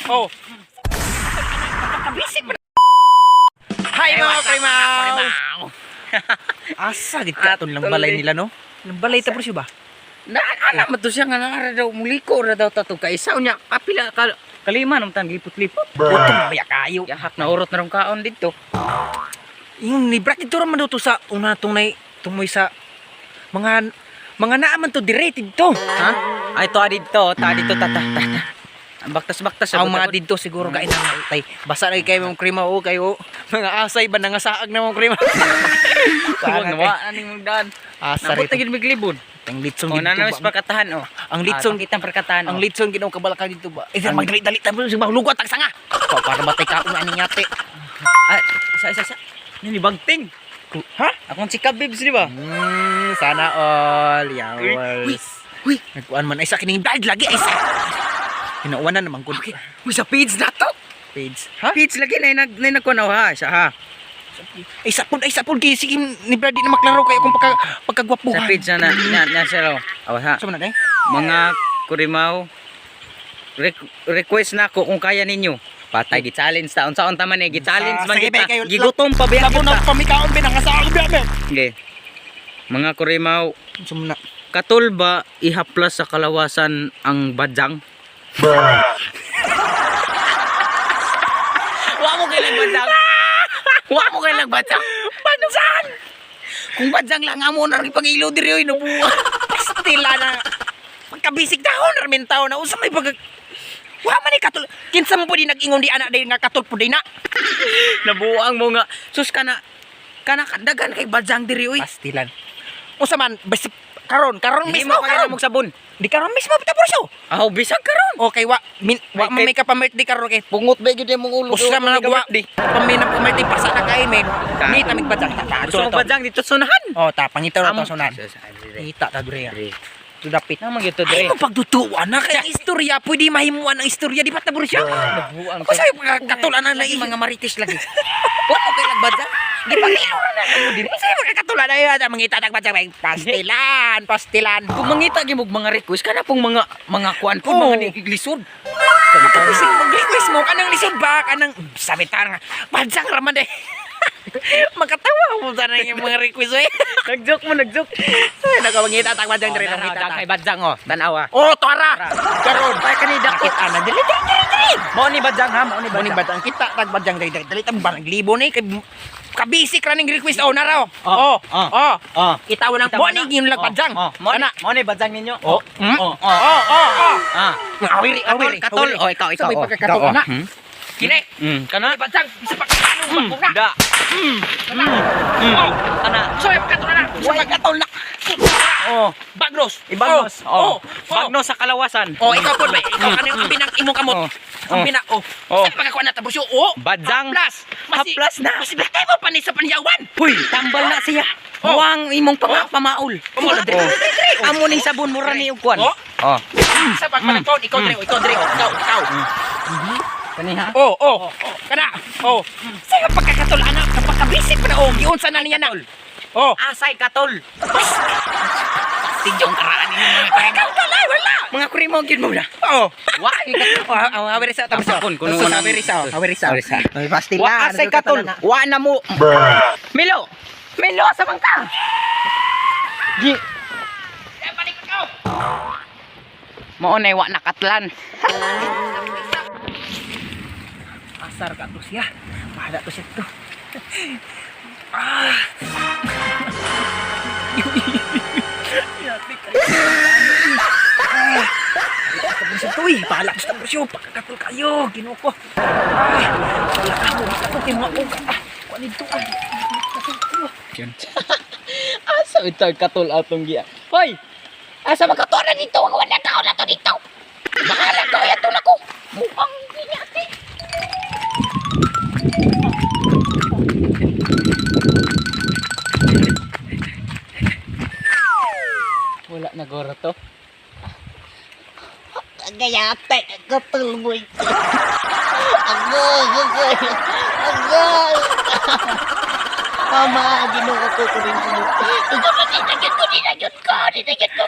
Oh. Kabisik mo. Hi mga krimaw. Asa gid ka ton lang balay nila no? Lang balay ta siya ba? Anak mo to siya nga nara daw muliko ra daw tato kay isaw niya kapila kalima nung tan lipot-lipot. Utong baya kayo. Yahak na urot na rong kaon dito. Yung ni Brad dito ra man daw to sa una tong tumoy sa mga naaman to directed to. Ha? Ay to dito, ta tata. Ang baktas-baktas Ang mga dito siguro kain nang tay. Basa na kayo mong krimaw o kayo. Mga asay ba nangasaag na mong krimaw. Kuwang nawa aning mugdan. Asa Napot rito. gid miglibon. Ang litson O nanamis perkatahan oh. Ang litson kitang perkatahan. ang litson ginaw kabalaka dito ba? Eh magdalit-dalit ta mo sa lugot ang sanga. Para matay ka ani nyate. Ay, isa. Nini bagting. Ha? Akong si Kabibs di ba? Sana all yawals. Uy, Nagkuan man ay sa kining brad lagi ay sa. Hinauwanan naman kun. uy sa page na to. Page. Ha? Page lagi na nagkunaw ha, siya ha. Ay sapon kay sige ni Brady na maklaro kayo kung pagkagwapuhan. Sa page na siya raw. Awas ha. Sa man day? Mga kurimaw, request na ko kung kaya ninyo. Patay gi-challenge taon sa taman eh gi-challenge man sige, kita. kayo. Gigutom pa biya Labo na kita. pamikaon binangasaag biya. Okay. Mga kurimaw, Sumna. katul ba ihaplas sa kalawasan ang badyang? Wa mo kay badyang. Wa mo kay badyang. Bansan! Kung badyang lang amo na rin pag-ilo diri oy nabuwa. Pastila na. Pagkabisig dahon ramen tao na usa may pag. Wa man ni katul. Kinsa mo pudi nag-ingon di anak day nga katul pudi na. Nabuang mo nga. Sus kana kadagan kay badyang diri oy. Pastilan. Usa man basi karon Hindi mismo mo kaya karon. mong sabon. Di karon mismo tapos so. Aw bisag karon. Okay, wa man may ka pamit di karon kay. Pungot ba gyud mong ulo. Usa man nagwa di. Pamina pamit di pasa na kay men. Ni tamig badyang Gusto mo badyang dito sunahan. Oh, ta pangitaw na Amo. to sunan. Kita ta dure. Tudapit. Nang magito Ay dre. mo pagdutuan na kaya istorya pwede mahimuan ang istorya di ba tabor siya? Nabuang Ako sa'yo katulan na lang mga marites lagi. Wa ko kay badyang. Di pa kilo na mo diri. Sa'yo magkakatulan na yun mangita nagbadyang pastilan. Kung mangita gimog mga request kana pong mga kuan po Oo. mga lisod. Kasi mag-request mo kanang lisod ba kanang sabitar nga badyang raman eh. Magkatawa mo sana yung mga request eh. Nagjoke. Ay nagawangita tag badyang dire Tanaw mangita kay badyang oh, tanawa. Oh, tara. Karon. Ay kanida ko. Kita na dili. Mo ni badyang ha, mo ni Bani badyang. badyang kita tag badyang dali tag barang libo ni kay kabisik ra ning request oh naraw. Oh, Oh. Oh. Kita mo nang mo ni yung badyang. Mo ni badyang ninyo. Oh. Oh. Ah. Awiri. Katol. Oh, ikaw. Sabay pagkakatol na. Kini. Kana? Badyang isa pa katol na. Da. Kana? So pagkatol na. Isa pagkatol na. Oh. Bagnos. Ibagnos. Oh. Bagnos sa kalawasan. Oh, ikaw po ba? Ikaw kanang binang imong kamot. Ang bina. Oh. Oh. Sa pagkakuan na tapos yo. Oh. Badyang. Plus. Haplas na. Mas bitay mo pa ni sa panyawan. Huy, tambal na siya. Oh. Huwang imong pamaul. Pamaul. Amo ning sabon mura ni ugkuan. Oh. Oh. Sa pagkatol ikaw dire, ikaw. Kaniha. Oh. Kana. Oh. Sa pagkakatol anak, kapakabisik pa na oh. Giunsa na niya na. Oh. Asay katol. Tigyong karaan ni mga ikaw talay wala. Mga krimo gyud mo na. Oh. Wa Oh, awiri sa tapos. Tapon, kuno Tapos, na. awiri sa. Ay pastila. Wa asay katol. Wa na mo. Milo sa bangka. Gi. Mo nay wa nakatlan. Asar ka to siya. Mahada to siya to. Tapos ito eh. Bahala ko sa tapos yun. Pagkakatol kayo. Ginuko. Wala ka mo. Katol kayo mga uga. Kuha nito. Katol kayo. Asa ito katol atong giya. Hoy. Asa magkatol na dito? Wala ka na to dito. Bahala ka yato nako. Mukhang ginyati. Wala na goro to. Gayate, katulboy. Mama, ginoo ko ko rin mo. Dinagit ko.